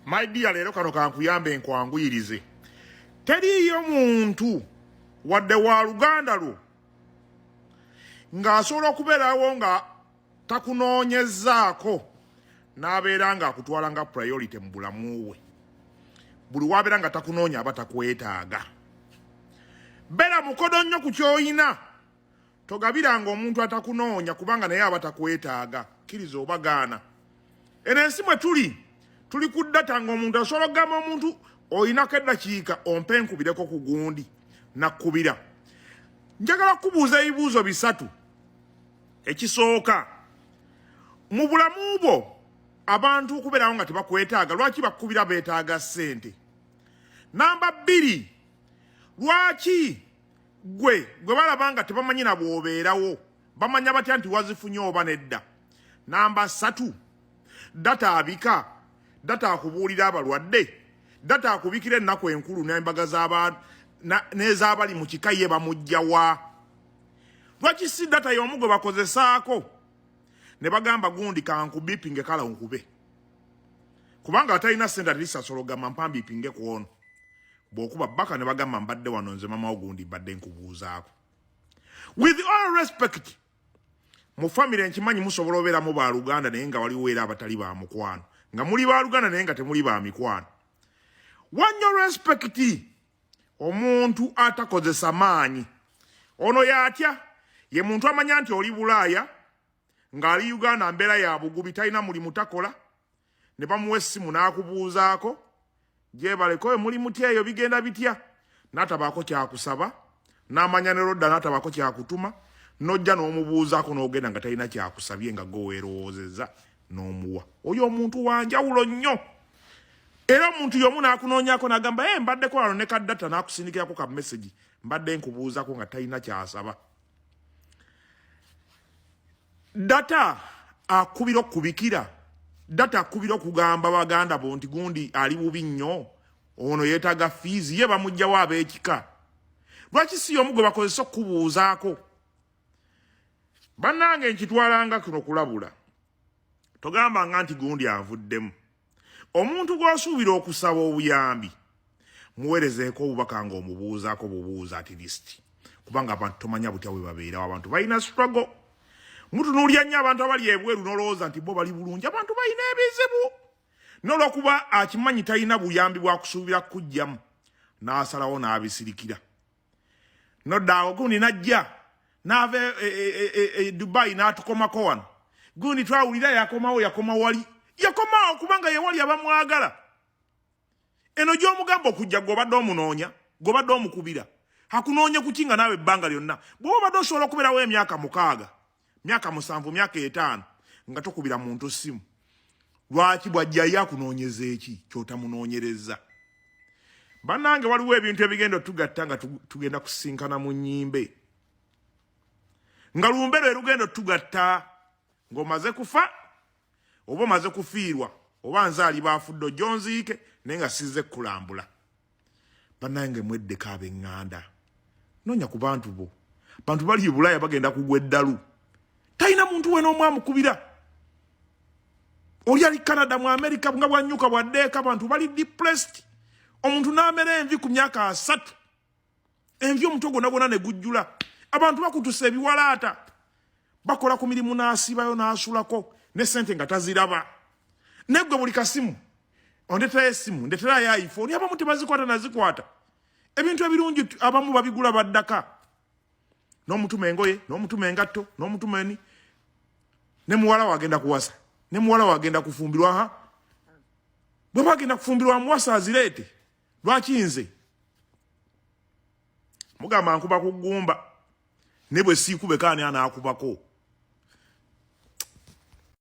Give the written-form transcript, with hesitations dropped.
My dear, lero kano kankuyambe nkwanguyirize. Teriyo muntu wadde wa Luganda lwo ng'asobola okubeerawo nga takunoonyezaako n'abeera nga akutwala nga priority mu bulamu bwe. Buli wabeera nga takunoonya aba takwetaaga. Beera mukodo nnyo ku ky'oyina. Togabiranga omuntu atakunoonya kubanga naye aba takwetaaga. Kkiriza oba gaana. Eno ensi mwe tuli ku data ng'omuntu asobola okugamba omuntu oyinako eddakiika ompe nkubireko ku gundi nakkubira. Njagala kubuuza ebibuuzo bisatu. Ekisooka, mu bulamu bwo abantu okubeerawo nga tebakwetaaga lwaki bakkubira beetaaga ssente? Namba 2, lwaki gwe balaba nga tebamanyi na bw'obeerawo bamanya batya nti wazifunye oba nedda? Namba 3, data abika, data akubuulira abalwadde, data akubikira ennaku enkulu n'embaga z'abantu n'ez'abali mu kika ye bamujja wa? Lwaki si data y'omu gwe bakozesaako ne bagamba gundi kankubipinge kala nkube? Kubanga atalina ssente alisasolo gamba mpambipinge ku ono. Bw'okuba bbaka ne bagamba mbadde wano nze mama ogundi mbadde nkubuuzaako. With all respect, mu family nkimanyi musobola obeeramu ba Luganda naye nga waliwo era abatali ba mukwano. Nga muli ba Luganda naye nga temuli ba mikwano. Wanyo respect omuntu atakozesa maanyi. Ono yatya ye muntu amanya nti oli Bulaaya ng'ali Uganda mbeera ya bugubi talina mulimu takola ne bamuwa essimu n'akubuuzaako gyebaleko emulimu ty eyo bigenda bitya n'atabaako kyakusaba n'amanya ne lodda n'atabaako kyakutuma n'ojja n'omubuuzaako n'ogenda nga talina kyakusabye nga gweweerowoozezza n'omuwa. Oyo omuntu wanjawulo nnyo. Era omuntu y'omu n'akunoonyaako n'agamba mbaddeko wano ne kaddata n'akusindikirako ka message mbadde nkubuuzaako nga talina kyasaba. Data akubira okubikira, data akubira okugamba baganda bo nti gundi ali bubi nnyo, ono yeetaaga fiizi ye bamugjawo ab'ekika. Lwaki si y'omu gwe bakozesa okubuuzaako? Bannange nkitwalanga kuno kulabula. Togambanga nti gundi anvuddemu. Omuntu gw'osuubira okusaba obuyambi muweerezeeko obubaka ng'omubuuzaako bubuuza at least. Kubanga abantu tomanya butya bwe babeerawo, abantu balina struggle. Mutunuulya nnyo abantu abali ebweru n'olowooza nti bo bali bulungi, abantu balina ebizibu. N'olwokuba akimanyi talina buyambi bwa kusuubira kujjamu n'asalawo n'abisirikira. Noddaawo gundi najja n'ava Dubai n'atukomako wano. Gundi twawulira yakoma wali. Yakomawo kubanga ye wali abamwagala. Eno gy'omugamba okujja gw'obadde omunoonya, gw'obadde omukubira. Hakunoonye kukinga naawe ebbanga lyonna. Bw'oba obadde osobola okubeerawo emyaka 6, myaka 7, myaka 5 nga tokubira muntu ssimu. Lwaki bw'ajjayo akunoonyeza eki ky'otamunoonyereza? Bannange waliwo ebintu ebigenda tugatta nga tugenda kusinkana mu nnyimbe. Nga lumbe lwe lugenda tugatta ng'omaze kufa oba omaze kufiirwa oba nzaali baafudde ojonziike naye nga sizze kulambula. Bannange mweddeko ab'eŋŋanda. Noonya ku bantu bo. Bantu bali Bulaaya bagenda kugwa eddalu. Talina muntu we n'omu amukubira. Oli ali Canada mu America nga bwannyuka bwaddeeka abantu bali depressed. Omuntu n'amera envi ku myaka 3. Envi omuntu gwonna ne gujjula. Abantu bakutuse ebiwalaata. Bakola ku mirimu n'asibayo n'asulako ne ssente nga taziraba. Neggwe buli kasimu ondetera essimu, ndetera ya iPhone, abamu tebazikwata nazikwata. Ebintu ebirungi abamu babigula baddaka. N'omutuma engoye, n'omutuma engatto, n'omutuma eni. Ne muwala wagenda kuwasa, ne muwala wagenda kufumbirwa. Bwe bagenda kufumbirwa muwasa azireete. Lwaki nze? Mugamba nkuba ku ggumba. Ne bwe siikube kaani anaakubako.